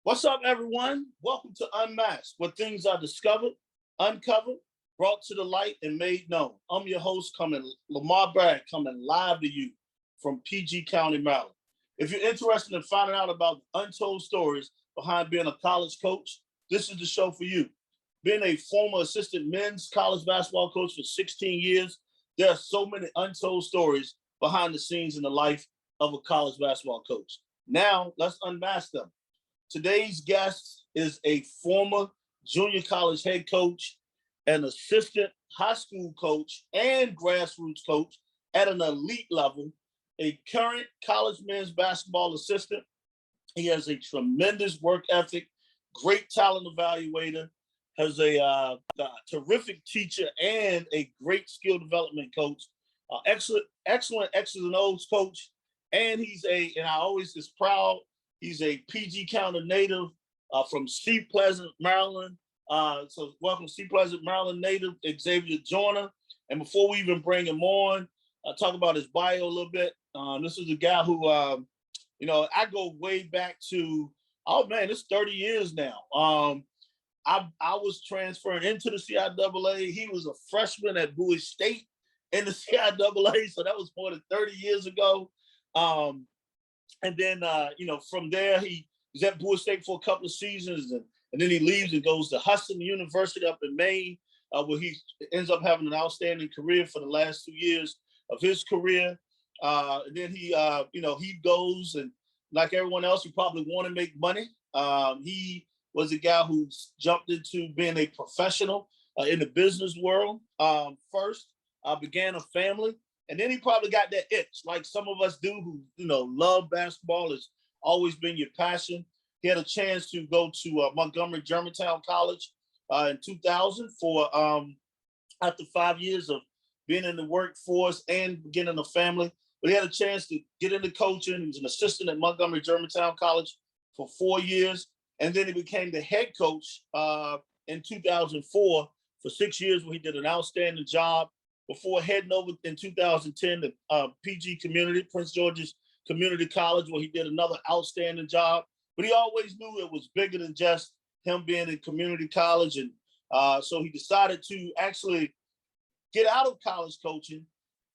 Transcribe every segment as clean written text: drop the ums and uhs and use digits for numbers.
What's up, everyone? Welcome to Unmasked, where things are discovered, uncovered, brought to the light, and made known. I'm your host, Lamar Bragg, coming live to you from PG County, Maryland. If you're interested in finding out about untold stories behind being a college coach, this is the show for you. Being a former assistant men's college basketball coach for 16 years, there are so many untold stories behind the scenes in the life of a college basketball coach. Now, let's unmask them. Today's guest is a former junior college head coach, an assistant high school coach, and grassroots coach at an elite level, a current college men's basketball assistant. He has a tremendous work ethic, great talent evaluator, has a terrific teacher, and a great skill development coach, excellent X's and O's coach. And and I always is proud, he's a PG County native from Sea Pleasant, Maryland. So welcome, Sea Pleasant, Maryland native, Xavier Joyner. And before we even bring him on, I'll talk about his bio a little bit. This is a guy who, I go way back to, it's 30 years now. I was transferring into the CIAA. He was a freshman at Bowie State in the CIAA. So that was more than 30 years ago. And then, from there, he was at Bowie State for a couple of seasons, and then he leaves and goes to Hudson University up in Maine, where he ends up having an outstanding career for the last 2 years of his career. And then he goes, and like everyone else, he probably want to make money. He was a guy who jumped into being a professional in the business world first, began a family. And then he probably got that itch, like some of us do who, love basketball. It's always been your passion. He had a chance to go to Montgomery Germantown College in 2000 for after 5 years of being in the workforce and beginning a family. But he had a chance to get into coaching. He was an assistant at Montgomery Germantown College for 4 years. And then he became the head coach in 2004 for 6 years, where he did an outstanding job before heading over in 2010 to PG Community, Prince George's Community College, where he did another outstanding job. But he always knew it was bigger than just him being in community college. And so he decided to actually get out of college coaching,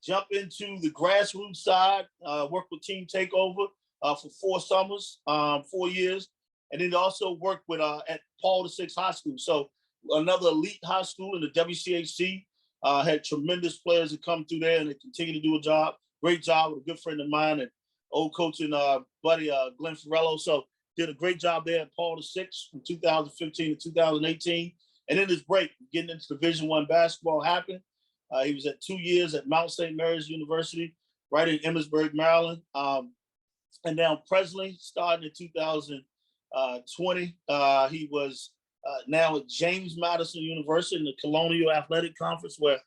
jump into the grassroots side, work with Team Takeover for 4 summers, 4 years. And then also worked with at Paul VI High School. So another elite high school in the WCHC. Had tremendous players that come through there, and they continue to do a great job with a good friend of mine and old coaching buddy, Glenn Ferrello. So did a great job there at Paul VI from 2015 to 2018. And then his break, getting into Division I basketball happened. He was at 2 years at Mount St. Mary's University, right in Emmitsburg, Maryland. And now presently, starting in 2020, he was now at James Madison University in the Colonial Athletic Conference, where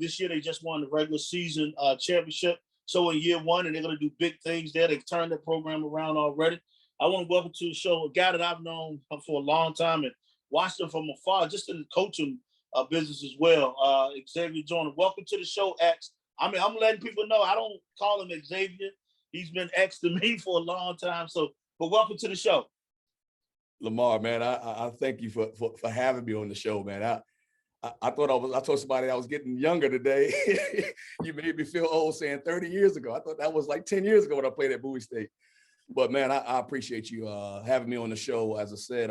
this year they just won the regular season championship. So in year one, and they're going to do big things there. They've turned their program around already. I want to welcome to the show a guy that I've known for a long time and watched him from afar, just in the coaching business as well. Xavier Joyner, welcome to the show, X. I'm letting people know I don't call him Xavier. He's been X to me for a long time. But welcome to the show. Lamar, man, I thank you for having me on the show, man. I told somebody I was getting younger today. You made me feel old saying 30 years ago. I thought that was like 10 years ago when I played at Bowie State. But man, I appreciate you having me on the show. As I said,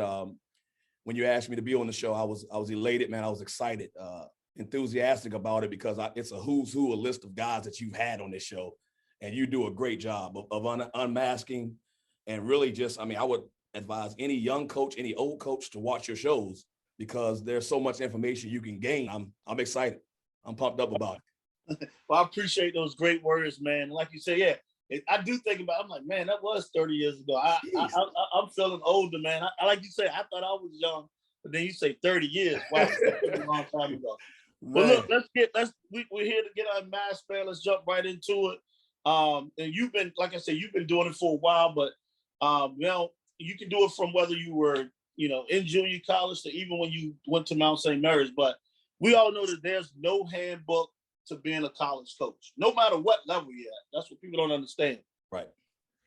when you asked me to be on the show, I was elated, man. I was excited, enthusiastic about it, because it's a who's who, a list of guys that you've had on this show, and you do a great job of unmasking, and really just, I would advise any young coach, any old coach to watch your shows, because there's so much information you can gain. I'm excited. I'm pumped up about it. Well, I appreciate those great words, man. Like you say, yeah, I do think about it. I'm like, man, that was 30 years ago. I'm feeling older, man. I like you say, I thought I was young, but then you say 30 years. Wow, that's a long time ago. Well, look, we're here to get unmasked, man. Let's jump right into it. And you've been, like I said, you've been doing it for a while, but you can do it from whether you were, in junior college to even when you went to Mount St. Mary's. But we all know that there's no handbook to being a college coach, no matter what level you're at. That's what people don't understand. Right.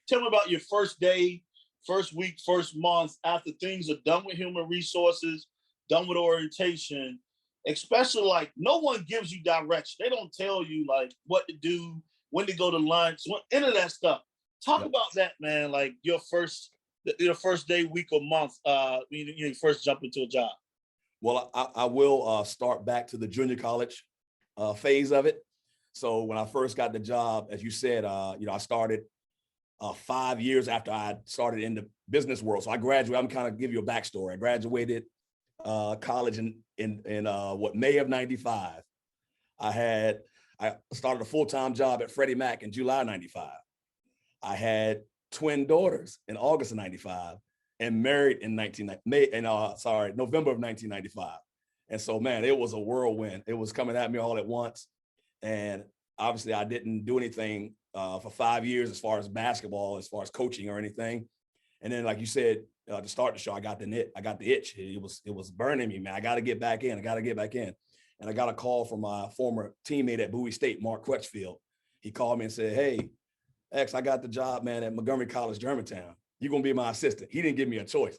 Tell me about your first day, first week, first month, after things are done with human resources, done with orientation, especially like no one gives you direction. They don't tell you like what to do, when to go to lunch, any of that stuff. Talk about that, man. Like your first day, week, or month, when you first jump into a job. Well, I will start back to the junior college phase of it. So when I first got the job, as you said, I started 5 years after I started in the business world. So I graduated. I'm kind of give you a backstory. I graduated college in May of '95. I started a full-time job at Freddie Mac in July '95. I had twin daughters in August of '95 and married in November of 1995. And so, man, it was a whirlwind. It was coming at me all at once. And obviously I didn't do anything for 5 years as far as basketball, as far as coaching or anything. And then, like you said, to start the show, I got the itch. It was burning me, man. I got to get back in. And I got a call from my former teammate at Bowie State, Mark Crutchfield. He called me and said, "Hey, X, I got the job, man, at Montgomery College, Germantown. You're going to be my assistant." He didn't give me a choice.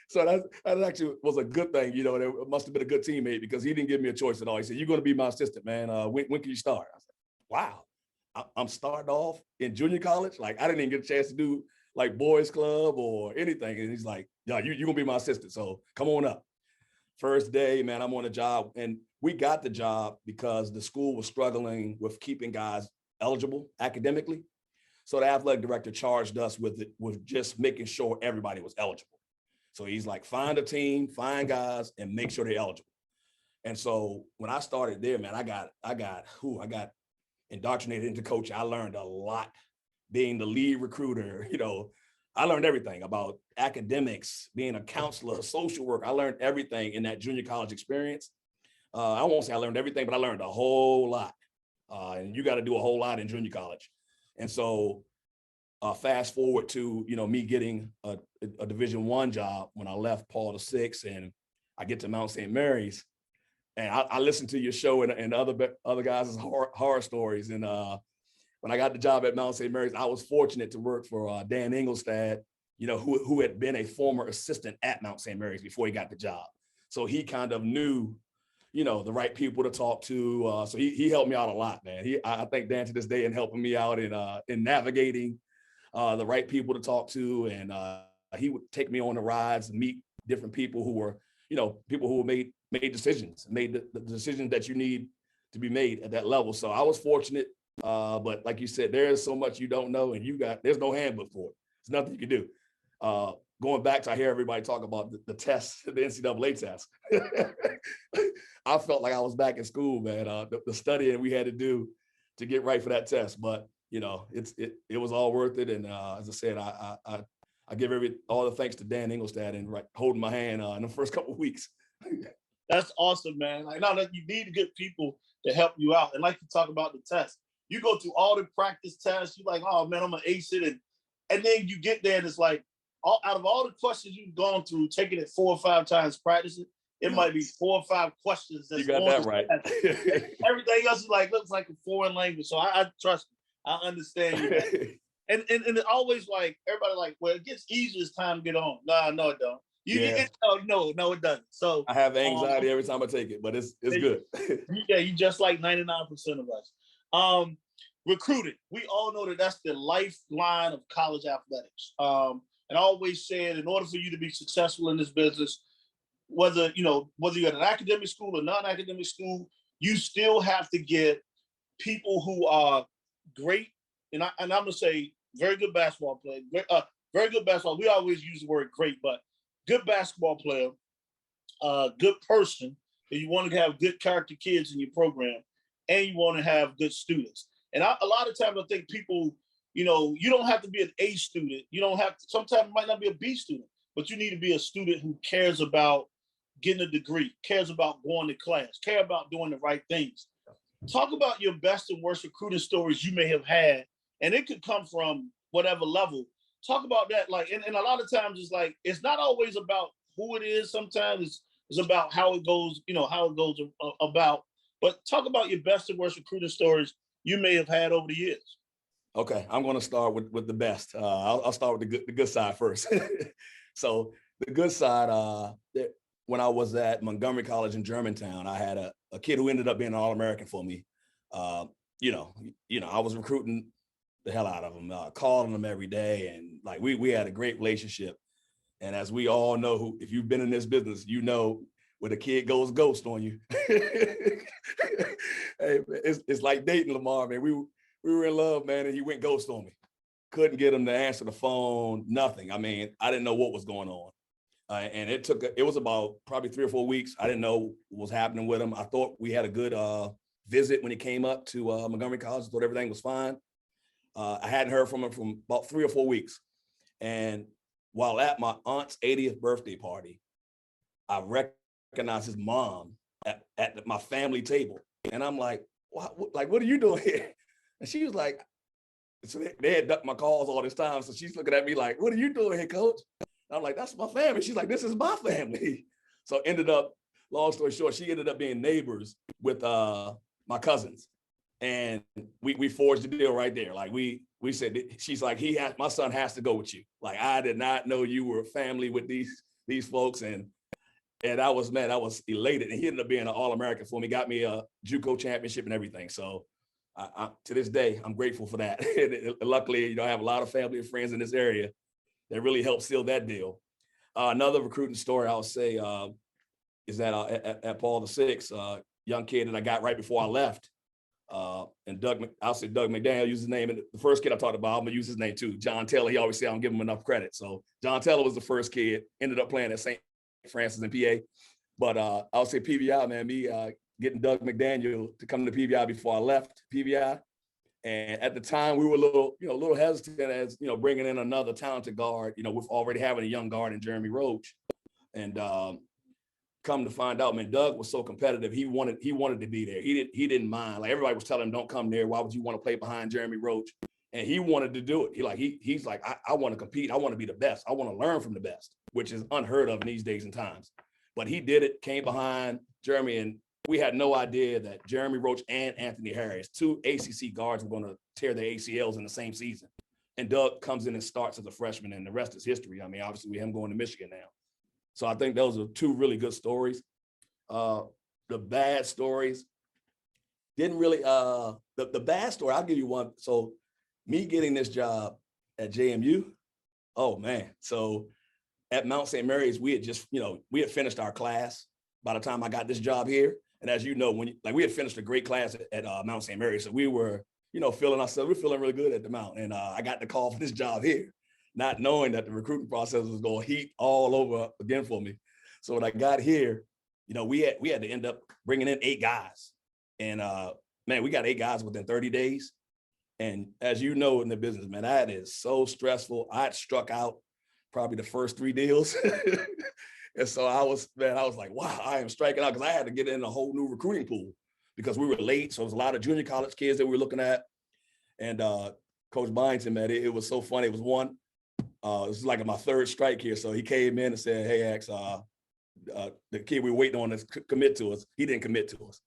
So that actually was a good thing. It must have been a good teammate because he didn't give me a choice at all. He said, "You're going to be my assistant, man. When can you start?" I said, "Wow, I'm starting off in junior college. Like, I didn't even get a chance to do like boys club or anything." And he's like, "Yeah, you're going to be my assistant. So come on up." First day, man, I'm on the job. And we got the job because the school was struggling with keeping guys eligible academically. So the athletic director charged us with just making sure everybody was eligible. So he's like, find a team, find guys, and make sure they're eligible. And so when I started there, man, I got indoctrinated into coaching. I learned a lot being the lead recruiter. I learned everything about academics, being a counselor, social work. I learned everything in that junior college experience. I won't say I learned everything, but I learned a whole lot. And you got to do a whole lot in junior college. And so fast forward to, me getting a Division I job when I left Paul VI, and I get to Mount St. Mary's. And I listened to your show and other guys' horror stories. And when I got the job at Mount St. Mary's, I was fortunate to work for Dan Engelstad, who had been a former assistant at Mount St. Mary's before he got the job. So he kind of knew, the right people to talk to. So he helped me out a lot, man. I thank Dan to this day in helping me out in navigating the right people to talk to. And he would take me on the rides and meet different people who were, people who made decisions, made the decisions that you need to be made at that level. So I was fortunate. But like you said, there is so much you don't know, and there's no handbook for it. There's nothing you can do. Going back to, I hear everybody talk about the tests, the NCAA test. I felt like I was back in school, man. The studying we had to do to get right for that test, but it was all worth it. And as I said, I give all the thanks to Dan Engelstad and holding my hand in the first couple of weeks. That's awesome, man. Like, now that you need good people to help you out, and like you talk about the test. You go through all the practice tests. You're like, oh man, I'm gonna ace it, and then you get there, and it's like, out of all the questions you've gone through, taking it 4 or 5 times, practicing, it might be 4 or 5 questions. That's you got that right. Everything else is looks like a foreign language. So I trust you. I understand you. and it's always like everybody like, well, it gets easier as time get on. No, it don't. No, it doesn't. So I have anxiety every time I take it, but it's good. You just like 99% of us. Recruiting. We all know that's the lifeline of college athletics. And I always said, in order for you to be successful in this business, whether you're at an academic school or non-academic school, you still have to get people who are great. And I'm gonna say very good basketball player, very good basketball. We always use the word great, but good basketball player, good person. And you want to have good character kids in your program, and you want to have good students. And a lot of times I think people, you don't have to be an A student. You don't have to, sometimes it might not be a B student, but you need to be a student who cares about getting a degree, cares about going to class, care about doing the right things. Talk about your best and worst recruiting stories you may have had, and it could come from whatever level. Talk about that. And a lot of times it's not always about who it is. Sometimes it's about how it goes, about. But talk about your best and worst recruiting stories you may have had over the years. Okay, I'm going to start with the best. I'll start with the good side first. So the good side, when I was at Montgomery College in Germantown, I had a kid who ended up being an All-American for me. You know, I was recruiting the hell out of him, calling him every day, and like we had a great relationship. And as we all know, if you've been in this business, you know when a kid goes ghost on you. Hey, it's like dating, Lamar, man. We were in love, man, and he went ghost on me. Couldn't get him to answer the phone, nothing. I mean, I didn't know what was going on. And it was about probably 3 or 4 weeks. I didn't know what was happening with him. I thought we had a good visit when he came up to Montgomery College. I thought everything was fine. I hadn't heard from him from about 3 or 4 weeks. And while at my aunt's 80th birthday party, I recognized his mom at my family table. And I'm like, what are you doing here? And she was like, so they had ducked my calls all this time. So she's looking at me like, what are you doing here, coach? And I'm like, that's my family. She's like, this is my family. So ended up, long story short, she ended up being neighbors with my cousins. And we forged the deal right there. Like we said, she's like, my son has to go with you. Like, I did not know you were a family with these folks. And I was elated. And he ended up being an All-American for me, got me a JUCO championship and everything. So I to this day, I'm grateful for that. And luckily, you know, I have a lot of family and friends in this area that really helped seal that deal. Another recruiting story I'll say is that at Paul VI, young kid that I got right before I left, and I'll say Doug McDaniel, use his name. And the first kid I talked about, I'm gonna use his name too. John Taylor. He always say I don't give him enough credit. So John Taylor was the first kid, ended up playing at St. Francis in PA. But I'll say PBI, man, me getting Doug McDaniel to come to PBI before I left PBI. And at the time we were a little hesitant as, you know, bringing in another talented guard, you know, with already having a young guard in Jeremy Roach. And come to find out, man, Doug was so competitive. He wanted to be there. He didn't mind. Like, everybody was telling him, don't come there. Why would you want to play behind Jeremy Roach? And he wanted to do it. He's like, I want to compete. I want to be the best. I want to learn from the best, which is unheard of in these days and times. But he did it, came behind Jeremy, and we had no idea that Jeremy Roach and Anthony Harris, 2 ACC guards, were going to tear their ACLs in the same season. And Doug comes in and starts as a freshman, and the rest is history. I mean, obviously, with him going to Michigan now. So I think those are 2 really good stories. The bad stories didn't really, the bad story, I'll give you one. So me getting this job at JMU, oh man. So at Mount St. Mary's, we had finished our class by the time I got this job here. And as you know, we had finished a great class at Mount St. Mary's. So we were, feeling ourselves, we're feeling really good at the Mount. And I got the call for this job here, not knowing that the recruiting process was going to heat all over again for me. So when I got here, we had to end up bringing in 8 guys. And man, we got 8 guys within 30 days. And as you know, in the business, man, that is so stressful. I had struck out probably the first 3 deals. And so I was like, wow, I am striking out, because I had to get in a whole new recruiting pool because we were late. So it was a lot of junior college kids that we were looking at. And Coach Byington, man, it was so funny. It was one, this is like my 3rd strike here. So he came in and said, hey, X, the kid we were waiting on to commit to us, he didn't commit to us.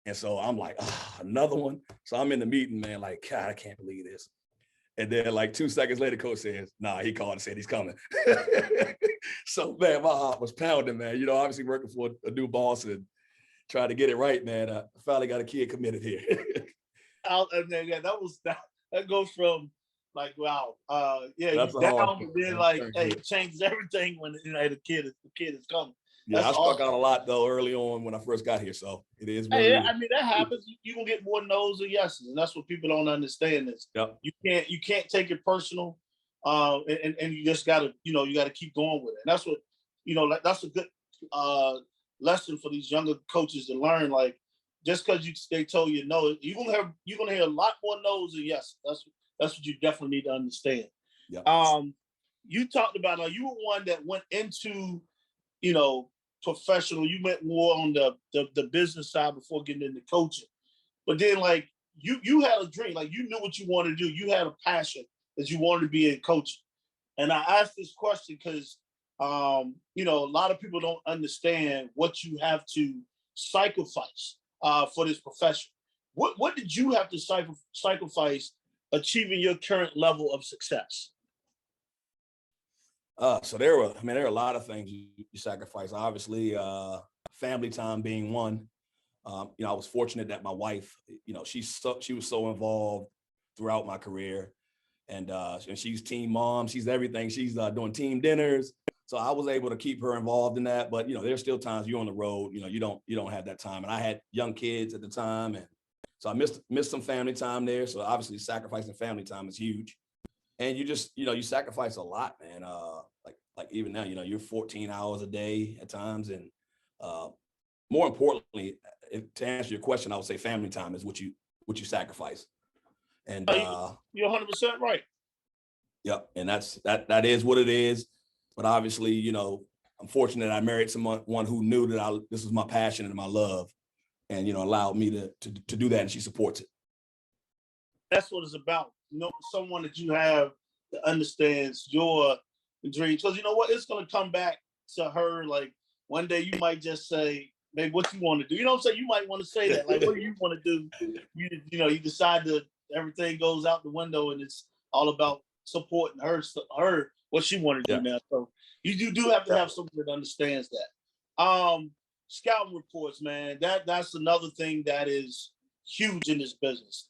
And so I'm like, another one. So I'm in the meeting, man, like, God, I can't believe this. And then like 2 seconds later, coach says, nah, he called and said he's coming. So, man, my heart was pounding, man. Obviously working for a new boss and trying to get it right, man. I finally got a kid committed here. That goes from like, wow, that's you down, and then like, hey, it changes everything when the kid is coming. Yeah, I struck out a lot though early on when I first got here, so it is. Hey, I mean, that happens. You gonna get more no's than yeses, and that's what people don't understand. Is you can't take it personal, and you just gotta keep going with it. And that's what that's a good lesson for these younger coaches to learn. Like, just because they told you no, you're gonna hear a lot more no's than yes. That's what you definitely need to understand. Yeah. You talked about you were one that went into professional. You went more on the business side before getting into coaching, but then like you had a dream, like you knew what you wanted to do. You had a passion that you wanted to be in coaching. And I asked this question because a lot of people don't understand what you have to sacrifice for this profession. What did you have to sacrifice achieving your current level of success? So there are a lot of things you sacrifice. Obviously, family time being one. I was fortunate that my wife, she was so involved throughout my career, and she's team mom. She's everything. She's doing team dinners. So I was able to keep her involved in that. But there's still times you're on the road. You don't have that time. And I had young kids at the time, and so I missed some family time there. So obviously, sacrificing family time is huge. And you just you sacrifice a lot, man. Like even now, you're 14 hours a day at times, and more importantly, to answer your question, I would say family time is what you sacrifice. And you're 100% right. Yep, and that is what it is. But obviously, I'm fortunate I married someone who knew that this was my passion and my love, and allowed me to do that, and she supports it. That's what it's about. Someone that you have that understands your dreams. Because you know what, it's gonna come back to her. Like one day you might just say, "Babe, what you want to do?" You know what I'm saying? You might want to say that. Like, what do you want to do? You decide that everything goes out the window, and it's all about supporting her what she wanted to do now. So you do have to have someone that understands that. Scouting reports, man. That's another thing that is huge in this business.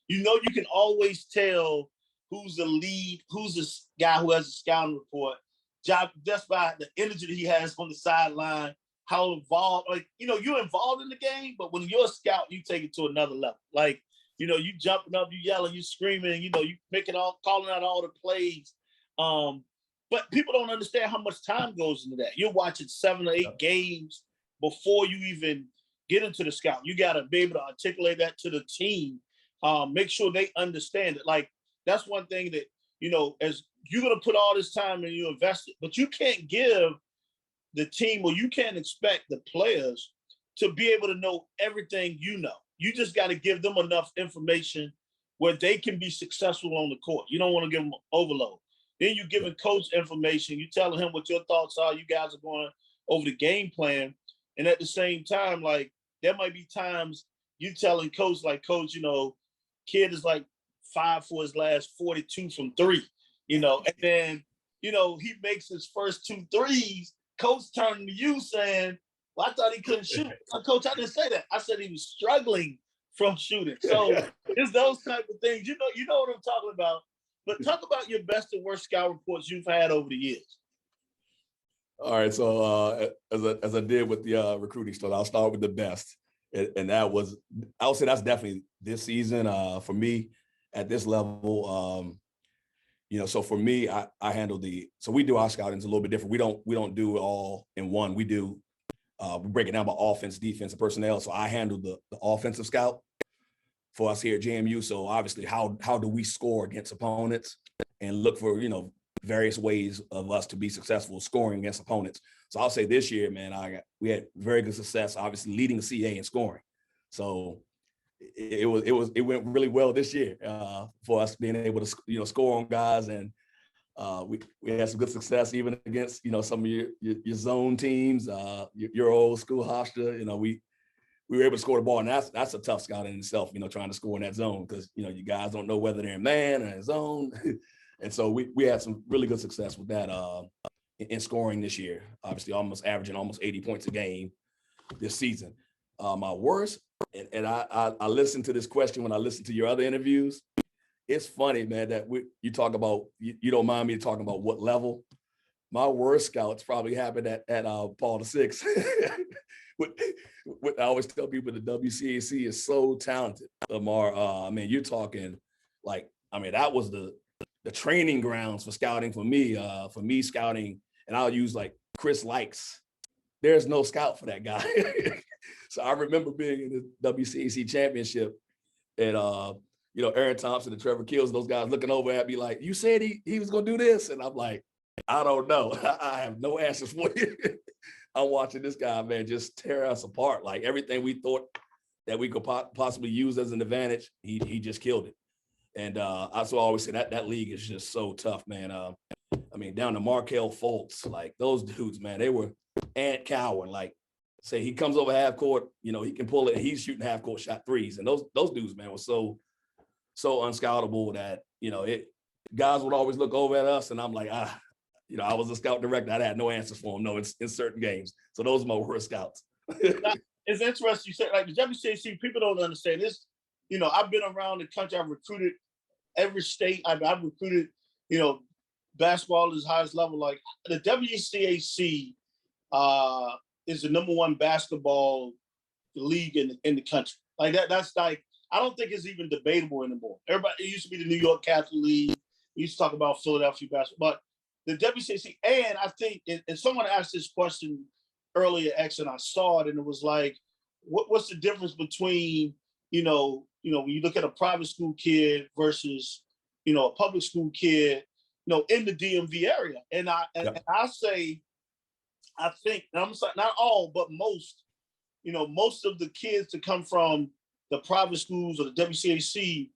You can always tell who's the lead, who's this guy who has a scouting report, just by the energy that he has on the sideline, how involved, you're involved in the game, but when you're a scout, you take it to another level. Like, you jumping up, you yelling, you screaming, you calling out all the plays. But people don't understand how much time goes into that. You're watching 7 or 8 games before you even get into the scout. You got to be able to articulate that to the team. Make sure they understand it. Like, that's one thing that, as you're going to put all this time and you invest it, but you can't give the team, or you can't expect the players to be able to know everything you know. You just got to give them enough information where they can be successful on the court. You don't want to give them overload. Then you're giving coach information. You're telling him what your thoughts are. You guys are going over the game plan. And at the same time, like, there might be times you telling coach, like, "Coach, kid is like 5 for his last 42 from 3, and then, he makes his first 2 threes. Coach turning to you saying, "Well, I thought he couldn't shoot." "Coach, I didn't say that. I said he was struggling from shooting." So it's those type of things. You know what I'm talking about. But talk about your best and worst scout reports you've had over the years. All right, so as I did with the recruiting stuff, I'll start with the best, and I would say that's definitely this season for me at this level. So for me, I handle so we do our scouting a little bit different. We don't do it all in one. We break it down by offense, defense, and personnel. So I handle the offensive scout for us here at JMU. So obviously, how do we score against opponents and look for various ways of us to be successful scoring against opponents. So I'll say this year, man, we had very good success, obviously leading the CA in scoring. So it went really well this year for us being able to score on guys, and we had some good success even against some of your zone teams, your old school Hofstra. We were able to score the ball, and that's a tough scout in itself. Trying to score in that zone because you guys don't know whether they're in man or in zone. And so we had some really good success with that in scoring this year. Obviously, averaging almost 80 points a game this season. My worst, and I listened to this question when I listened to your other interviews. It's funny, man, that you talk about, you don't mind me talking about what level. My worst scouts probably happened at Paul VI. I always tell people the WCAC is so talented, Lamar. You're talking that was the training grounds for scouting for me scouting, and I'll use like Chris Likes. There's no scout for that guy. So I remember being in the WCAC championship and Aaron Thompson and Trevor Kills, those guys looking over at me like, "You said he was gonna do this," and I'm like, "I don't know. I have no answers for you." I'm watching this guy, man, just tear us apart. Like everything we thought that we could possibly use as an advantage, he just killed it. And that's what I always say, that league is just so tough, man. Down to Markel Fultz, like those dudes, man, they were Ant Cowan. Like, say he comes over half court, he can pull it. He's shooting half court shot threes, and those dudes, man, were so so unscoutable that, guys would always look over at us and I'm like, I was a scout director. I had no answers for them. No, it's in certain games. So those are my worst scouts. It's interesting you say, like, the WCAC, people don't understand this. I've been around the country. I've recruited every state. I've recruited, basketball at its highest level. Like, the WCAC is the #1 basketball league in the country. Like, that's like, I don't think it's even debatable anymore. Everybody, it used to be the New York Catholic League. We used to talk about Philadelphia basketball, but the WCAC, and I think, and someone asked this question earlier, X, and I saw it, and it was like, what's the difference between, when you look at a private school kid versus, a public school kid, in the DMV area. And I say, I think, and I'm saying not all, but most, most of the kids that come from the private schools or the WCAC,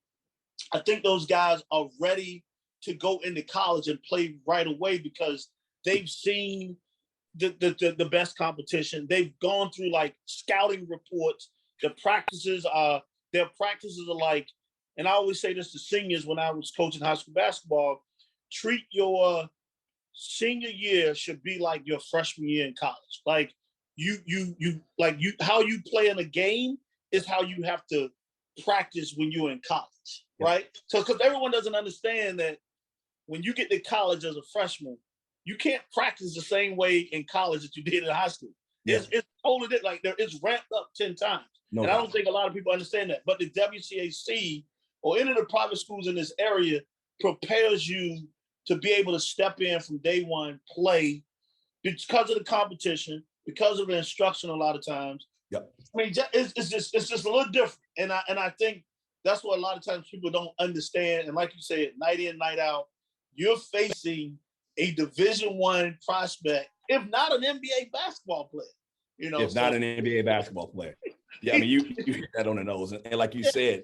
I think those guys are ready to go into college and play right away because they've seen the best competition. They've gone through like scouting reports. Their practices are like, and I always say this to seniors when I was coaching high school basketball, treat your senior year should be like your freshman year in college. Like how you play in a game is how you have to practice when you're in college, right? So, because everyone doesn't understand that when you get to college as a freshman, you can't practice the same way in college that you did in high school. Yeah. It's totally like it's ramped up 10 times. No, and I don't think a lot of people understand that. But the WCAC or any of the private schools in this area prepares you to be able to step in from day one, play because of the competition, because of the instruction a lot of times. Yep. I mean, it's just a little different. And I think that's what a lot of times people don't understand. And like you said, night in, night out, you're facing a Division I prospect, if not an NBA basketball player. If not an NBA basketball player. Yeah, I mean, you hit that on the nose. And like you said,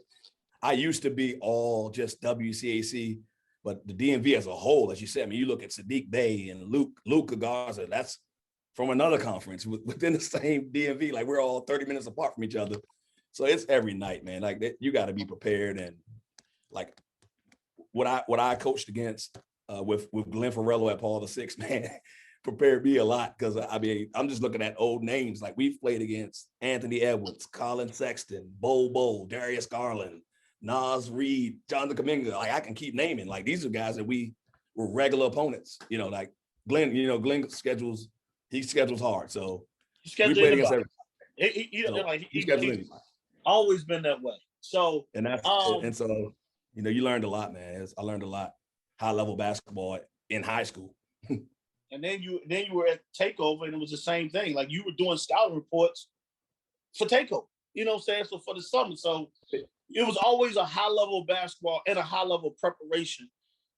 I used to be all just WCAC, but the DMV as a whole, as you said, I mean, you look at Sadiq Bey and Luka Garza, that's from another conference within the same DMV. Like, we're all 30 minutes apart from each other. So it's every night, man. Like, you got to be prepared. And like what I coached against with Glenn Farrello at Paul VI, man, prepared me a lot, because I mean, I'm just looking at old names. Like, we've played against Anthony Edwards, Colin Sexton, Bo, Darius Garland, Nas Reed, Jonathan Kuminga. Like, I can keep naming. Like, these are guys that we were regular opponents. Like Glenn, Glenn schedules hard. So we played against everybody. He's always been that way. So and so you learned a lot, man. I learned a lot high level basketball in high school. And then you were at Takeover, and it was the same thing. Like, you were doing scouting reports for Takeover. You know what I'm saying? So for the summer. So it was always a high level basketball and a high level preparation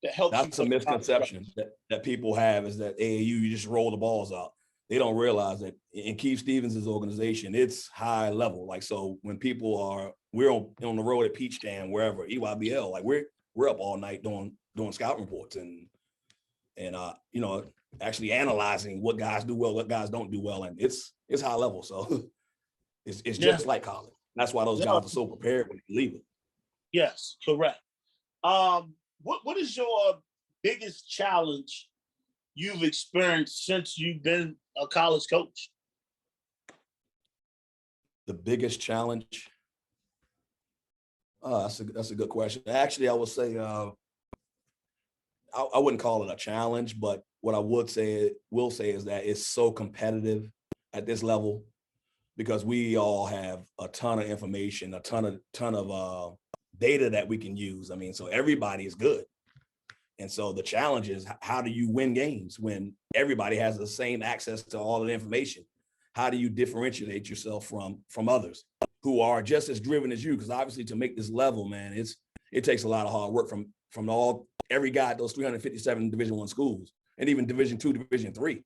that helps. That's a misconception that people have, is that AAU, you just roll the balls out. They don't realize that in Keith Stevens' organization, it's high level. Like, so when we're on the road at Peach Jam, wherever, EYBL, like we're up all night doing scouting reports and actually analyzing what guys do well, what guys don't do well. And it's high level. So it's just like college. That's why those guys are so prepared when they leave it. Yes, correct. What is your biggest challenge you've experienced since you've been a college coach? The biggest challenge? That's a good question. Actually, I would say I wouldn't call it a challenge, but what I will say is that it's so competitive at this level, because we all have a ton of information, a ton of data that we can use. I mean, so everybody is good. And so the challenge is, how do you win games when everybody has the same access to all of the information? How do you differentiate yourself from others who are just as driven as you? Because obviously, to make this level, man, it takes a lot of hard work from every guy at those 357 Division I schools, and even Division II, Division III,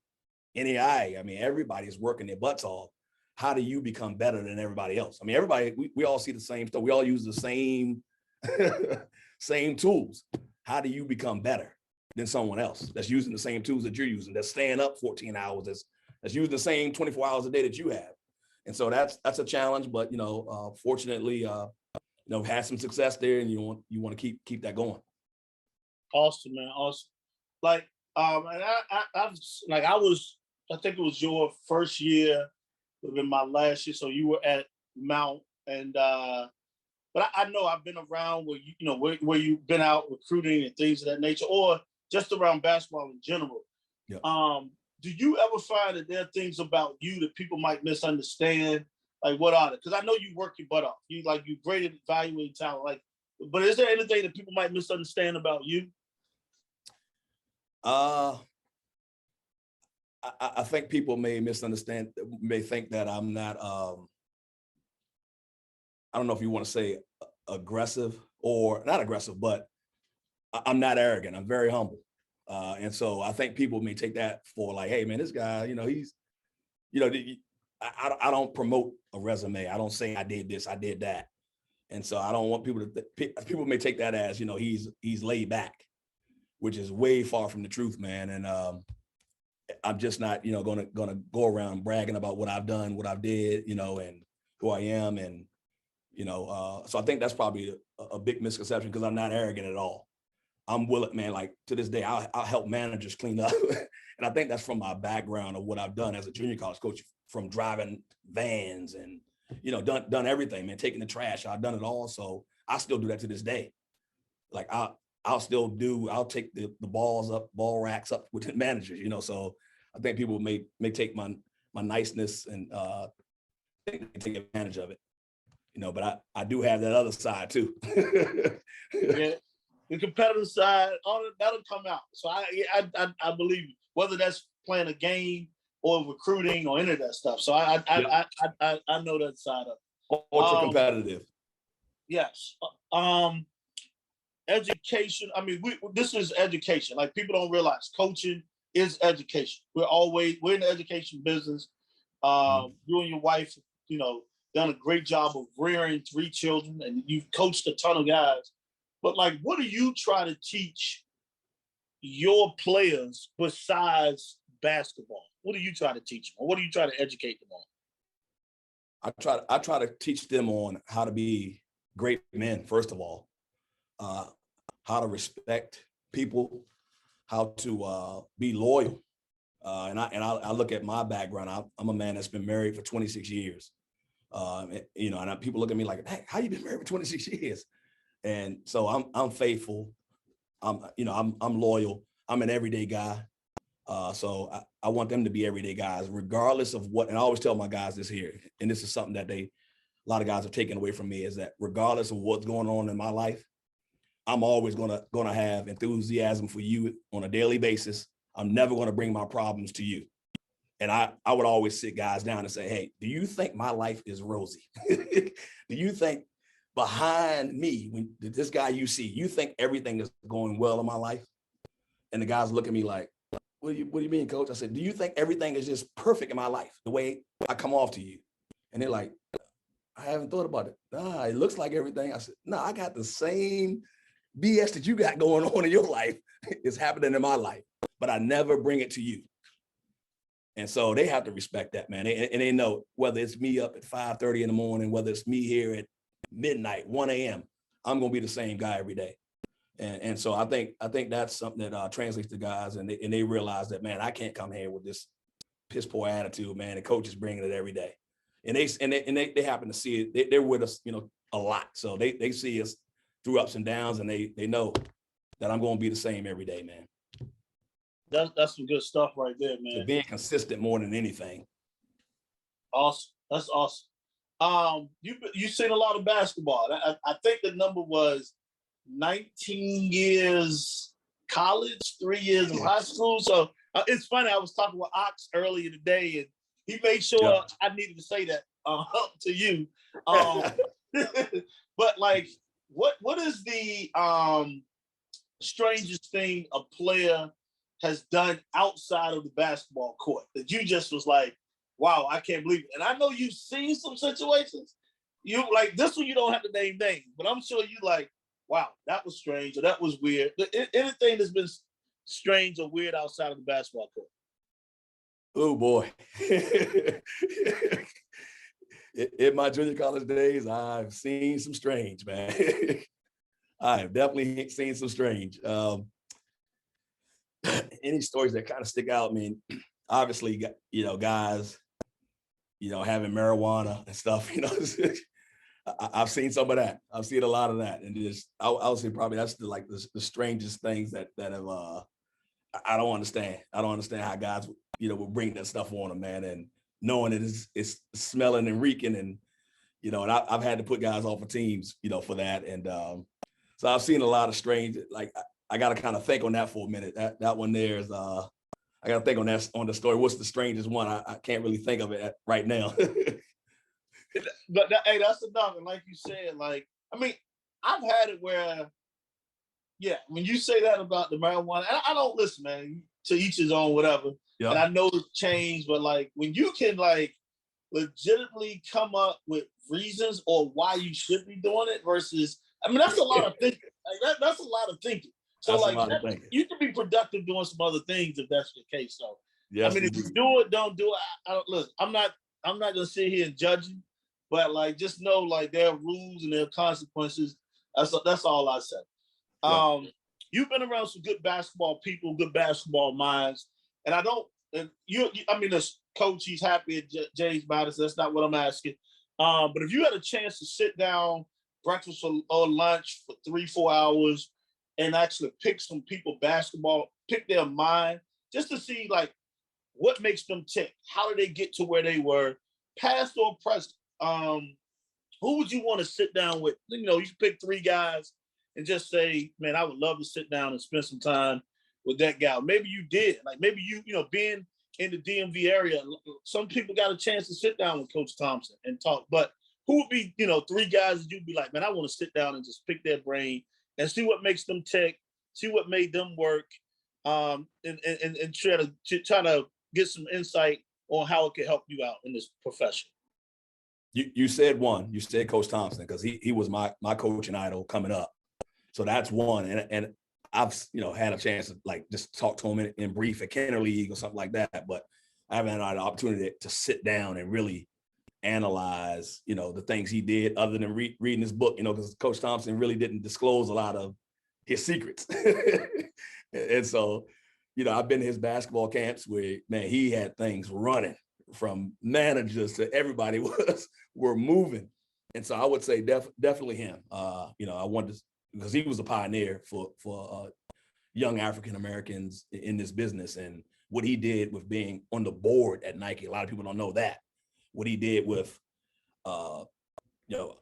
NAI. I mean, everybody's working their butts off. How do you become better than everybody else? I mean, everybody, we all see the same stuff. We all use the same same tools. How do you become better than someone else that's using the same tools that you're using, that's staying up 14 hours, that's using the same 24 hours a day that you have? And so that's a challenge, but fortunately, had some success there, and you want to keep that going. Awesome, man. Awesome. Like, and I think it was your first year, within my last year. So you were at Mount, and but I know I've been around where you've been out recruiting and things of that nature, or just around basketball in general. Yeah. Do you ever find that there are things about you that people might misunderstand? Like, what are they? Because I know you work your butt off. You great at evaluating talent. Like, but is there anything that people might misunderstand about you? I think people may think that I'm not, I don't know if you want to say aggressive or not aggressive, but I'm not arrogant. I'm very humble. And so I think people may take that for like, hey man, this guy, he's, I don't promote a resume. I don't say I did this, I did that. And so I don't want people may take that as, he's laid back, which is way far from the truth, man. And I'm just not, gonna go around bragging about what I've done, what I've did, and who I am. And, so I think that's probably a big misconception, because I'm not arrogant at all. I'm willing, man, like to this day, I'll help managers clean up. And I think that's from my background of what I've done as a junior college coach, from driving vans and, done everything, man, taking the trash. I've done it all. So I still do that to this day. Like I'll take the ball racks up with the managers, so I think people may take my niceness and take advantage of it, but I do have that other side too. Yeah. The competitive side, all that'll come out. So I believe you, whether that's playing a game or recruiting or any of that stuff. So I know that side of it. Ultra competitive. Yes. Education. I mean, this is education. Like, people don't realize coaching is education. We're in the education business. You and your wife, done a great job of rearing 3 children, and you've coached a ton of guys. But like, what do you try to teach your players besides basketball? What do you try to teach them? Or what do you try to educate them on? I try to teach them on how to be great men, first of all, how to respect people, how to be loyal. And I look at my background. I'm a man that's been married for 26 years. And people look at me like, hey, how you been married for 26 years? And so I'm faithful. I'm loyal. I'm an everyday guy. So I want them to be everyday guys, regardless of what. And I always tell my guys this here, and this is something that a lot of guys have taken away from me, is that regardless of what's going on in my life, I'm always gonna have enthusiasm for you on a daily basis. I'm never gonna bring my problems to you. And I would always sit guys down and say, hey, do you think my life is rosy? Do you think behind me, this guy you see, you think everything is going well in my life? And the guys look at me like, what do you mean, coach? I said, do you think everything is just perfect in my life, the way I come off to you? And they're like, I haven't thought about it. Nah, it looks like everything. I said, no, I got the same BS that you got going on in your life is happening in my life, but I never bring it to you. And so they have to respect that, man. And they know, whether it's me up at 5:30 in the morning, whether it's me here at midnight, 1 a.m., I'm going to be the same guy every day. And so I think that's something that translates to guys, and they realize that, man, I can't come here with this piss poor attitude, man. The coach is bringing it every day. And they happen to see it. They're with us, a lot. So they see us through ups and downs, and they know that I'm going to be the same every day, man. That's some good stuff right there, man. So being consistent more than anything. Awesome. That's awesome. You've seen a lot of basketball. I think the number was 19 years college, 3 years of high school. So it's funny. I was talking with Ox earlier today, and he made sure I needed to say that to you. But like, what is the strangest thing a player has done outside of the basketball court that you just was like, wow, I can't believe it? And I know you've seen some situations. You like this one, you don't have to name names, but I'm sure you like, wow, that was strange, or that was weird. Anything that's been strange or weird outside of the basketball court? Oh boy. In my junior college days, I've seen some strange, man. I have definitely seen some strange. Any stories that kind of stick out? I mean, obviously, you know, guys, you know, having marijuana and stuff, you know, I've seen some of that. I've seen a lot of that. And just, I'll say probably that's the strangest things that have, I don't understand. I don't understand how guys, you know, will bring that stuff on them, man. And knowing it's smelling and reeking and, you know, and I've had to put guys off of teams, you know, for that. And so I've seen a lot of strange, like, I got to kind of think on that for a minute. That one there is, I got to think on the story. What's the strangest one? I can't really think of it right now. But hey, that's enough. And like you said, like, I mean, I've had it where, yeah, when you say that about the marijuana, I don't listen, man, to each his own, whatever. Yeah. And I know it's changed, but like when you can like legitimately come up with reasons or why you should be doing it versus, I mean, that's a lot of thinking. Like that's a lot of thinking. So That's like you can be productive doing some other things if that's the case. So yes, I mean, if you do it, don't do it. I don't listen. I'm not gonna sit here and judge you, but like just know like there are rules and there are consequences. That's all I say. Yeah. You've been around some good basketball people, good basketball minds, and I don't. And I mean, this coach, he's happy at James Madison. That's not what I'm asking. But if you had a chance to sit down, breakfast or lunch for 3-4 hours, and actually pick some people basketball, pick their mind, just to see like what makes them tick. How did they get to where they were, past or present? Who would you want to sit down with? You know, you pick 3 guys and just say, man, I would love to sit down and spend some time with that guy. Maybe you did. Like maybe you know, being in the DMV area, some people got a chance to sit down with Coach Thompson and talk. But who would be, you know, 3 guys that you'd be like, man, I want to sit down and just pick their brain and see what makes them tick, see what made them work, and try to get some insight on how it could help you out in this profession. You said one. You said Coach Thompson because he was my coaching idol coming up. So that's one. And I've, you know, had a chance to like just talk to him in brief at Kenner League or something like that. But I haven't had an opportunity to sit down and really analyze, you know, the things he did other than reading his book, you know, because Coach Thompson really didn't disclose a lot of his secrets. And so, you know, I've been to his basketball camps where, man, he had things running from managers to everybody were moving. And so I would say definitely him. You know, I wanted to, because he was a pioneer for young African Americans in this business, and what he did with being on the board at Nike. A lot of people don't know that. What he did with, you know,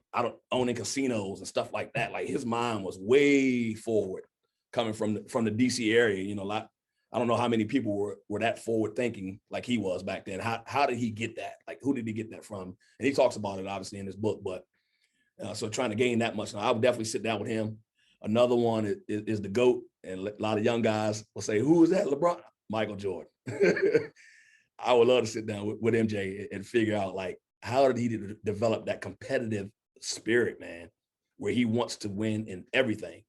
owning casinos and stuff like that. Like his mind was way forward, coming from the DC area. You know, I don't know how many people were that forward thinking like he was back then. How did he get that? Like, who did he get that from? And he talks about it obviously in his book, but so trying to gain that much. Now, I would definitely sit down with him. Another one is the GOAT, and a lot of young guys will say, who is that? LeBron? Michael Jordan. I would love to sit down with MJ and figure out like, how did he develop that competitive spirit, man, where he wants to win in everything.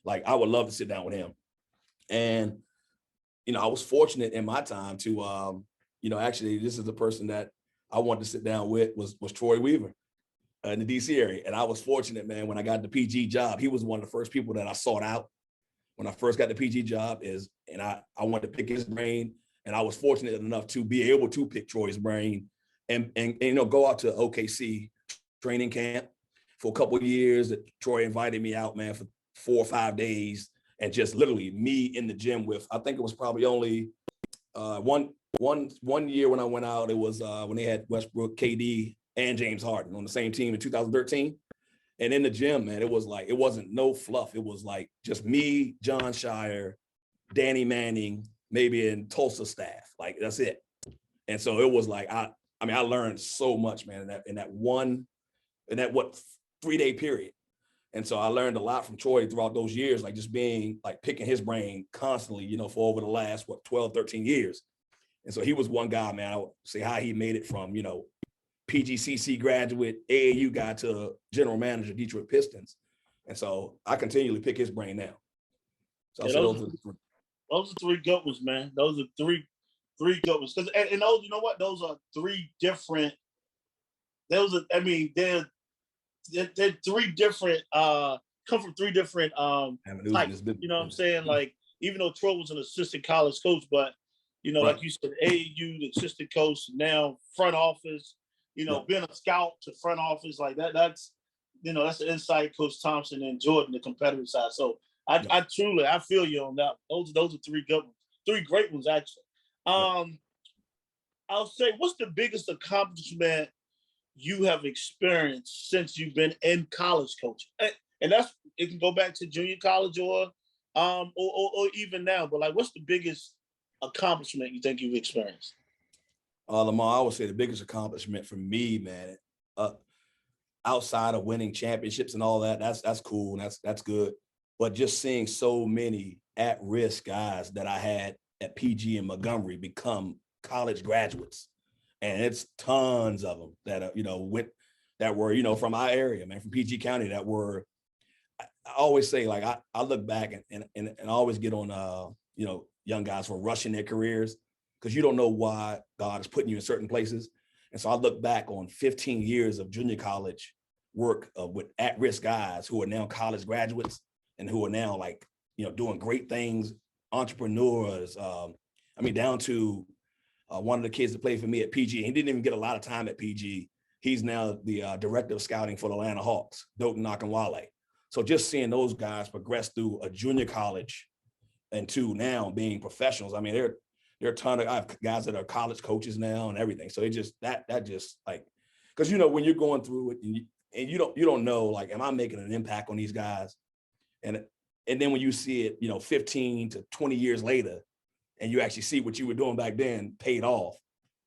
Like, I would love to sit down with him. And, you know, I was fortunate in my time to, you know, actually, this is the person that I wanted to sit down with was Troy Weaver in the DC area. And I was fortunate, man, when I got the PG job, he was one of the first people that I sought out when I first got the PG job and I wanted to pick his brain. And I was fortunate enough to be able to pick Troy's brain and you know, go out to OKC training camp for a couple of years. Troy invited me out, man, for 4 or 5 days, and just literally me in the gym with, I think it was probably only one year when I went out. It was when they had Westbrook, KD, and James Harden on the same team in 2013. And in the gym, man, it was like, it wasn't no fluff. It was like just me, John Shire, Danny Manning, maybe in Tulsa staff. Like, that's it. And so it was like, I mean, I learned so much, man, in that 3-day period. And so I learned a lot from Troy throughout those years, like just being like picking his brain constantly, you know, for over the last, 12, 13 years. And so he was one guy, man, I would say how he made it from, you know, PGCC graduate, AAU guy to general manager, Detroit Pistons. And so I continually pick his brain now. So yeah, those are 3 good ones, man. Those are three good ones. And those, you know what? Those are 3 different those are, I mean, they're three different, come from three different types. You know what I'm saying? Like, even though Troy was an assistant college coach, but you know, like you said, AAU, the assistant coach, now front office, you know, being a scout to front office, like that's, you know, that's the inside Coach Thompson and Jordan, the competitive side. So I truly, I feel you on that. Those are three good ones, three great ones, actually. I'll say, what's the biggest accomplishment you have experienced since you've been in college coaching? And that's, it can go back to junior college or even now, but like, what's the biggest accomplishment you think you've experienced? Lamar, I would say the biggest accomplishment for me, man, outside of winning championships and all that, that's cool and that's good. But just seeing so many at-risk guys that I had at PG and Montgomery become college graduates, and it's tons of them that you know that were, you know, from our area, man, from PG County, that were. I always say, like, I look back and I always get on you know, young guys who are rushing their careers because you don't know why God is putting you in certain places. And so I look back on 15 years of junior college work with at-risk guys who are now college graduates and who are now, like, you know, doing great things, entrepreneurs. I mean, down to one of the kids that played for me at PG. He didn't even get a lot of time at PG. He's now the director of scouting for the Atlanta Hawks, Doughton Akinwale. So just seeing those guys progress through a junior college and to now being professionals. I mean, there are a ton of, I have guys that are college coaches now and everything. So it just, that just, like, because, you know, when you're going through it and you don't know, like, am I making an impact on these guys? And then when you see it, you know, 15 to 20 years later, and you actually see what you were doing back then paid off,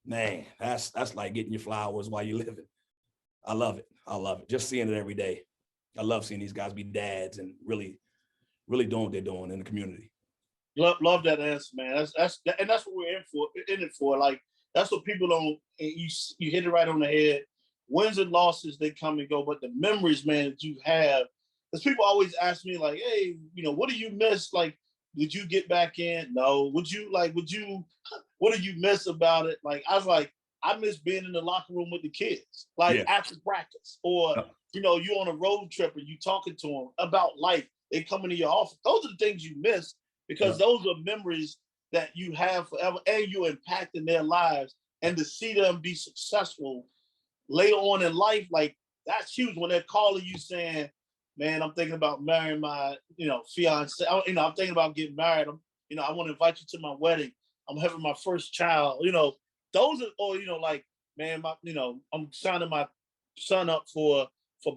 man, that's like getting your flowers while you're living. I love it. I love it. Just seeing it every day. I love seeing these guys be dads and really doing what they're doing in the community. Love that answer, man. That's what we're in it for. Like, that's what people don't. You hit it right on the head. Wins and losses, they come and go, but the memories, man, that you have. Because people always ask me, like, hey, you know, what do you miss? Like, did you get back in? No. What do you miss about it? Like, I was like, I miss being in the locker room with the kids, like after practice, or you know, you on a road trip and you talking to them about life. They come into your office. Those are the things you miss because those are memories that you have forever, and you impacting their lives. And to see them be successful later on in life, like, that's huge. When they're calling you saying, man, I'm thinking about marrying my, you know, fiance. You know, I'm thinking about getting married. You know, I want to invite you to my wedding. I'm having my first child. You know, those are, or, you know, like, man, you know, I'm signing my son up for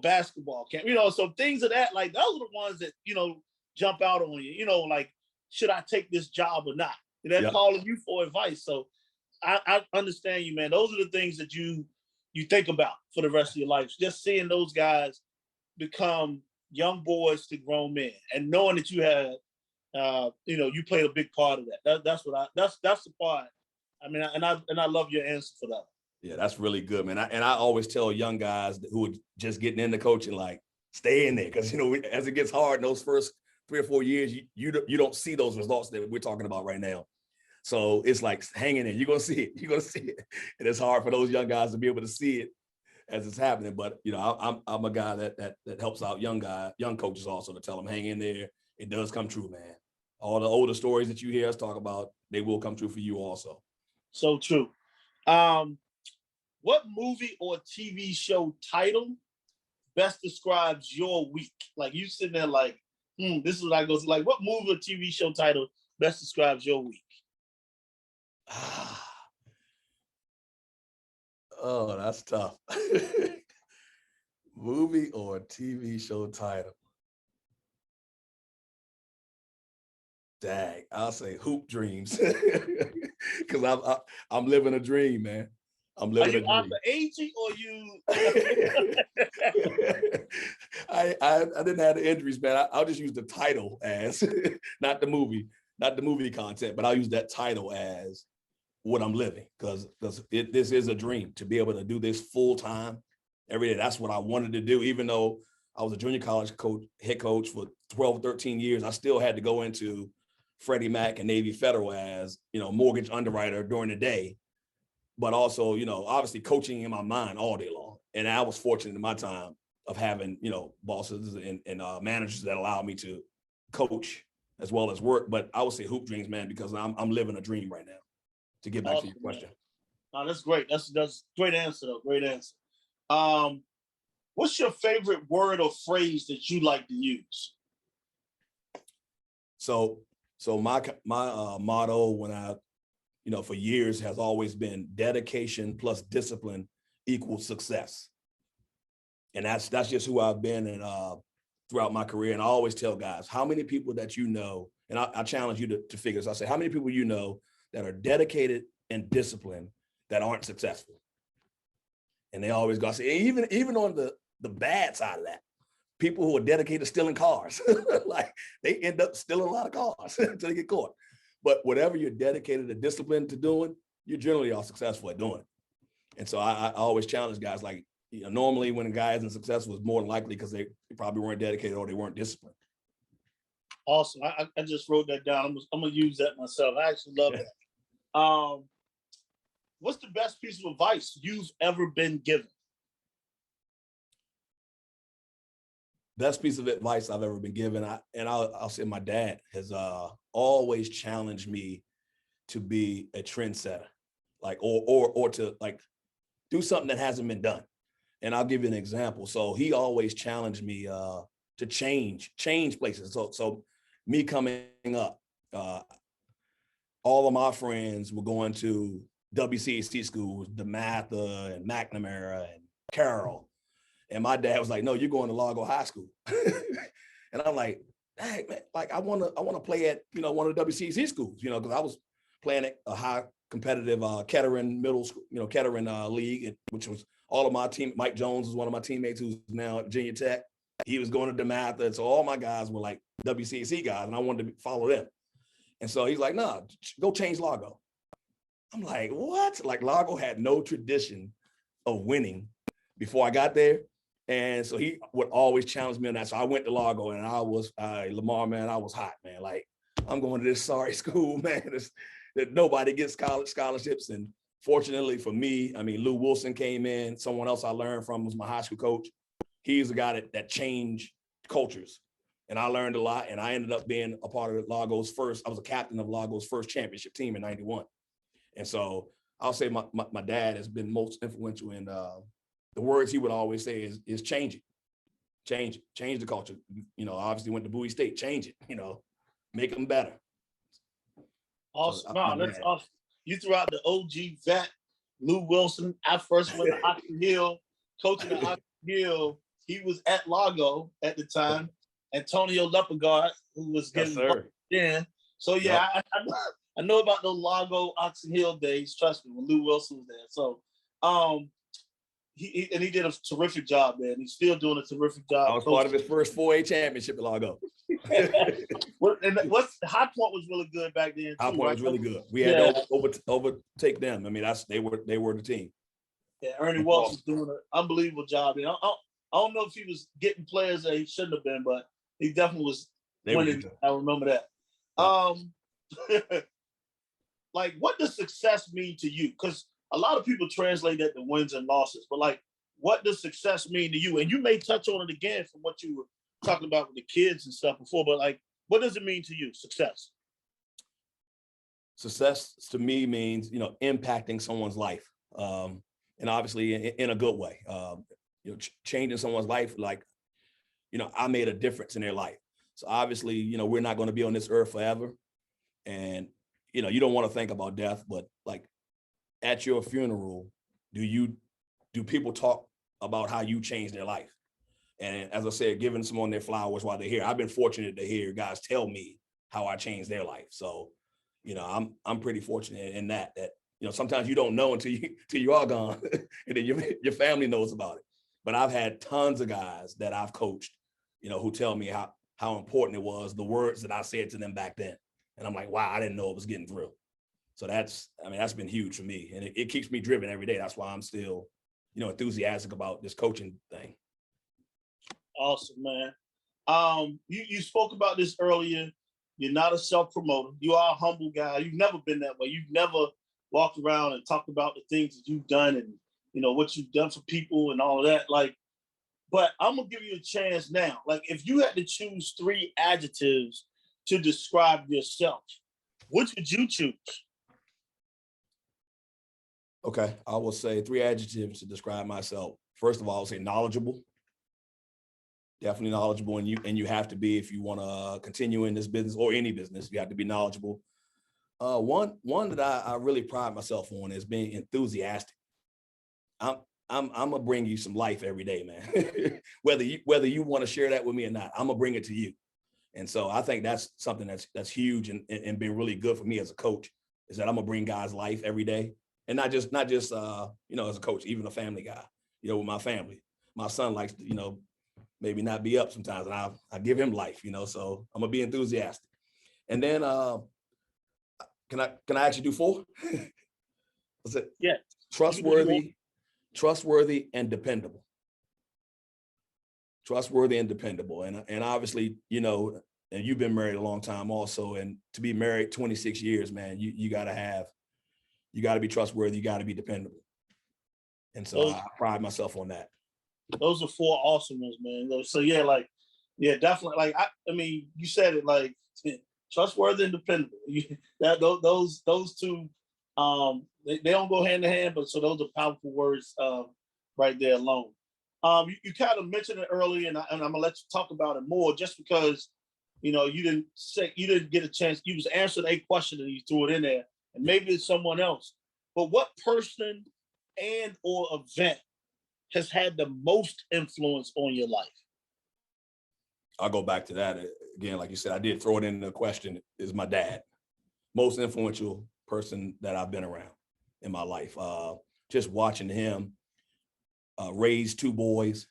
basketball camp. You know, so things of that, like, those are the ones that, you know, jump out on you. You know, like, should I take this job or not? They're calling you for advice. So I understand you, man. Those are the things that you think about for the rest of your life. Just seeing those guys become young boys to grown men, and knowing that you had, you know, you played a big part of that. That's the part. I mean, and I love your answer for that. Yeah, that's really good, man. I always tell young guys who are just getting into coaching, like, stay in there, because, you know, as it gets hard in those first 3 or 4 years, you don't see those results that we're talking about right now. So it's like, hang in there. You're gonna see it. You're gonna see it, and it's hard for those young guys to be able to see it as it's happening. But, you know, I'm a guy that helps out young coaches also, to tell them, hang in there. It does come true, man. All the older stories that you hear us talk about, they will come true for you also. So true. What movie or TV show title best describes your week? Like, you sitting there like, this is what I go to. Like, what movie or TV show title best describes your week? Oh, that's tough. Movie or TV show title? Dang, I'll say Hoop Dreams, because I'm living a dream, man. I'm living a dream. Are you after aging, or you? I didn't have the injuries, man. I'll just use the title as not the movie content, but I'll use that title as what I'm living, because this is a dream to be able to do this full time every day. That's what I wanted to do. Even though I was a junior college head coach for 12, 13 years, I still had to go into Freddie Mac and Navy Federal as, you know, mortgage underwriter during the day, but also, you know, obviously coaching in my mind all day long. And I was fortunate in my time of having, bosses and managers that allowed me to coach as well as work. But I would say hoop dreams, man, because I'm living a dream right now. To get back to your question. No, that's great. That's great answer, though. Great answer. What's your favorite word or phrase that you like to use? So my motto when I, for years has always been dedication plus discipline equals success. And that's just who I've been and throughout my career. And I always tell guys, how many people that and I challenge you to figure this. I say, how many people that are dedicated and disciplined that aren't successful? And they always go, say, even on the bad side of that, people who are dedicated to stealing cars, like they end up stealing a lot of cars until they get caught. But whatever you're dedicated and disciplined to doing, you generally are successful at doing it. And so I always challenge guys, like, normally when a guy isn't successful, it's more than likely because they probably weren't dedicated or they weren't disciplined. Awesome. I just wrote that down. I'm gonna use that myself. I actually love that. What's the best piece of advice you've ever been given? Best piece of advice I've ever been given, I'll say my dad has always challenged me to be a trendsetter, like or to like do something that hasn't been done. And I'll give you an example. So he always challenged me to change places. So me coming up, all of my friends were going to WCAC schools, DeMatha and McNamara and Carroll. And my dad was like, no, you're going to Largo High School. And I'm like, dang, man, like I want to play at, one of the WCAC schools, because I was playing at a high competitive Kettering middle school, Kettering league, which was all of my team. Mike Jones was one of my teammates who's now at Virginia Tech. He was going to DeMatha. So all my guys were like WCAC guys, and I wanted to follow them. And so he's like, nah, go change Largo. I'm like, what? Like Largo had no tradition of winning before I got there. And so he would always challenge me on that. So I went to Largo and I was, Lamar, man, I was hot, man. Like, I'm going to this sorry school, man. That nobody gets college scholarships. And fortunately for me, Lou Wilson came in. Someone else I learned from was my high school coach. He's the guy that changed cultures. And I learned a lot. And I ended up being a part of Largo's I was a captain of Largo's first championship team in '91. And so I'll say my dad has been most influential in the words he would always say is change it. Change the culture. Obviously went to Bowie State, change it, make them better. Awesome. That's awesome. You threw out the OG vet, Lou Wilson. I first went to Oxon Hill, coaching at Oxon Hill. He was at Largo at the time. Antonio Lepagard, who was getting in. So yeah, yep. I know about those Largo Oxon Hill days. Trust me, when Lou Wilson was there. So he did a terrific job, man. He's still doing a terrific job. I was part of his first 4A championship at Largo. High Point was really good back then. High Point was really good. We had to overtake them. They were the team. Yeah, Ernie Walsh was doing an unbelievable job. I don't know if he was getting players that he shouldn't have been, but he definitely was winning. I remember that. Like, what does success mean to you? Because a lot of people translate that to wins and losses, but like, what does success mean to you? And you may touch on it again from what you were talking about with the kids and stuff before, but like, what does it mean to you, success? Success to me means, impacting someone's life. And obviously in a good way, changing someone's life. Like, I made a difference in their life. So obviously, we're not going to be on this earth forever. And, you don't want to think about death, but like at your funeral, do people talk about how you changed their life? And as I said, giving someone their flowers while they're here. I've been fortunate to hear guys tell me how I changed their life. So, I'm pretty fortunate in that sometimes you don't know until you are gone and then your family knows about it. But I've had tons of guys that I've coached, who tell me how important it was, the words that I said to them back then. And I'm like, wow, I didn't know it was getting through. So that's been huge for me. And it keeps me driven every day. That's why I'm still, enthusiastic about this coaching thing. Awesome, man. You spoke about this earlier. You're not a self-promoter. You are a humble guy. You've never been that way. You've never walked around and talked about the things that you've done and, what you've done for people and all of that. Like, but I'm gonna give you a chance now. Like, if you had to choose 3 adjectives to describe yourself, which would you choose? Okay, I will say 3 adjectives to describe myself. First of all, I'll say knowledgeable. Definitely knowledgeable, and you have to be, if you want to continue in this business or any business, you have to be knowledgeable. One that I really pride myself on is being enthusiastic. I'm gonna bring you some life every day, man. whether you want to share that with me or not, I'm gonna bring it to you. And so I think that's something that's huge and been really good for me as a coach, is that I'm gonna bring guys life every day, and not just as a coach, even a family guy. With my family, my son likes to maybe not be up sometimes, and I give him life. So I'm gonna be enthusiastic. And then can I actually do 4? What's it? Yeah. Trustworthy and dependable. Trustworthy and dependable. And obviously, and you've been married a long time also, and to be married 26 years, man, you gotta be trustworthy, you gotta be dependable. And so I pride myself on that. Those are 4 awesome ones, man. So definitely. Like, I mean, you said it, like, trustworthy and dependable. Those 2, they don't go hand in hand, but so those are powerful words right there alone. You kind of mentioned it earlier, and I'm gonna let you talk about it more, just because you didn't get a chance. You was answering a question and you threw it in there, and maybe it's someone else. But what person and or event has had the most influence on your life? I'll go back to that again. Like you said, I did throw it in the question. Is my dad most influential person that I've been around in my life? Just watching him raise 2 boys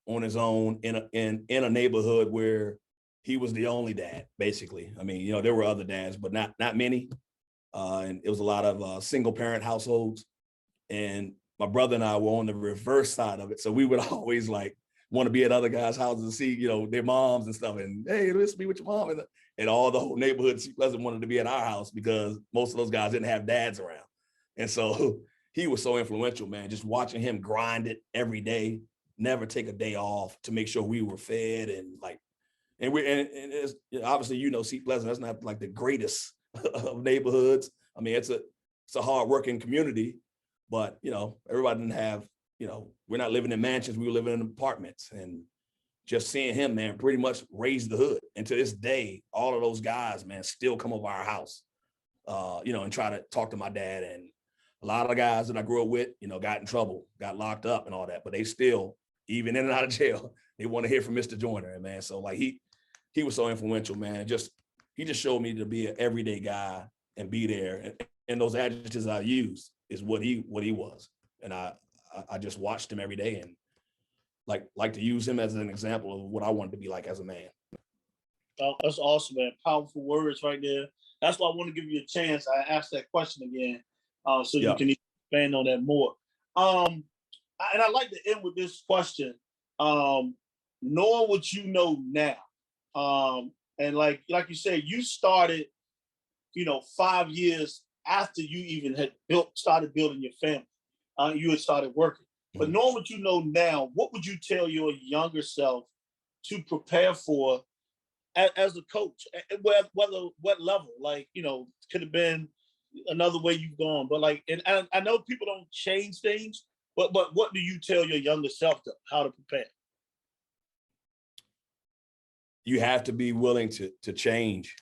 on his own in a neighborhood where he was the only dad, basically. I mean, there were other dads, but not many. And it was a lot of single parent households. And my brother and I were on the reverse side of it. So we would always want to be at other guys' houses and see, their moms and stuff. And hey, let's be with your mom. And all the whole neighborhood Pleasant wanted to be at our house because most of those guys didn't have dads around. And so he was so influential, man, just watching him grind it every day, never take a day off to make sure we were fed. And it's, obviously, Seat Pleasant, that's not like the greatest of neighborhoods. I mean, it's a hard-working community, but, everybody didn't have, we're not living in mansions, we were living in apartments. And just seeing him, man, pretty much raise the hood. And to this day, all of those guys, man, still come over our house, and try to talk to my dad. And a lot of guys that I grew up with, got in trouble, got locked up and all that, but they still, even in and out of jail, they want to hear from Mr. Joyner, man. So he was so influential, man. He just showed me to be an everyday guy and be there. And those adjectives I use is what he was. And I just watched him every day and like to use him as an example of what I wanted to be like as a man. Oh, that's awesome, man. Powerful words right there. That's why I want to give you a chance. I asked that question again, so you can expand on that more. And I'd like to end with this question. Knowing what you know now, and like you said, you started, 5 years after you even had started building your family. You had started working. But knowing what you know now, what would you tell your younger self to prepare for as a coach? Whether what level, could have been another way you've gone. But and I know people don't change things, but what do you tell your younger self how to prepare? You have to be willing to change.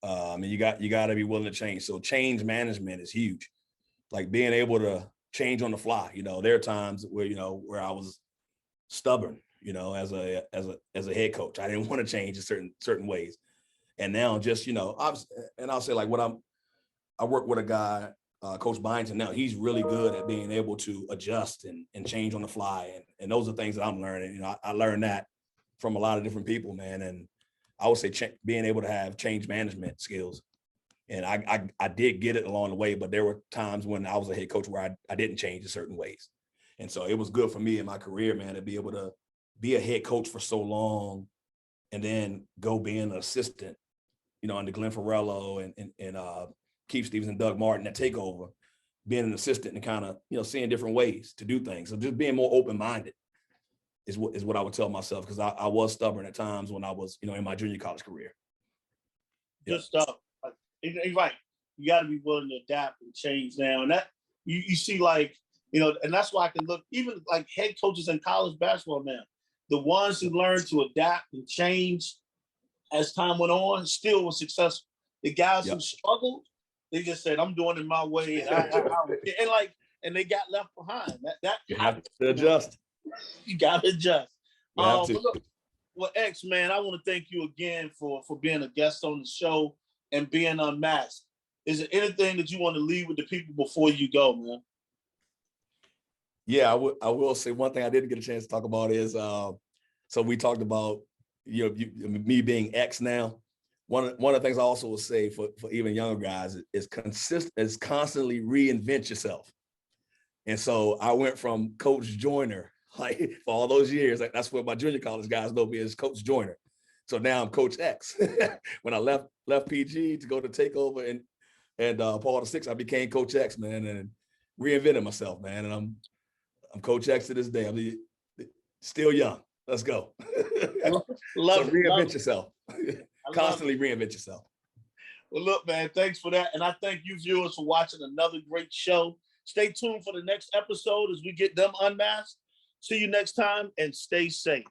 I mean, you got to be willing to change. So change management is huge. Like being able to change on the fly. There are times where where I was stubborn, as a head coach. I didn't want to change in certain ways. And now just, I'll say I work with a guy, Coach Byington now. He's really good at being able to adjust and change on the fly. And those are things that I'm learning. I learned that from a lot of different people, man. And I would say being able to have change management skills. And I did get it along the way, but there were times when I was a head coach where I didn't change in certain ways. And so it was good for me in my career, man, to be able to be a head coach for so long and then go being an assistant, under Glenn Farello and Keith Stevens and Doug Martin that take over. being an assistant and kind of, seeing different ways to do things. So just being more open-minded is what I would tell myself, because I was stubborn at times when I was, in my junior college career. Good stuff. Like, you're right. You got to be willing to adapt and change now. And that you see, like, and that's why I can look, even like head coaches in college basketball now, the ones who learned to adapt and change as time went on still were successful. The guys who struggled, they just said, "I'm doing it my way," and they got left behind. That you have to adjust. You got to adjust. You have to. Look, well, X, man, I want to thank you again for being a guest on the show and being unmasked. Is there anything that you want to leave with the people before you go, man? Yeah, I will say one thing I didn't get a chance to talk about is, so we talked about, me being X now. One of the things I also will say for even younger guys is constantly reinvent yourself. And so I went from Coach Joyner, like, for all those years, like, that's what my junior college guys know me as Coach Joyner. So now I'm Coach X. When I left PG to go to Takeover and Paul the Six, I became Coach X, man, and reinvented myself, man. And I'm Coach X to this day. I'm still young. Let's go. Love so reinvent it. yourself. Constantly reinvent yourself. Well, look, man, thanks for that. And I thank you viewers for watching another great show. Stay tuned for the next episode as we get them unmasked. See you next time and stay safe.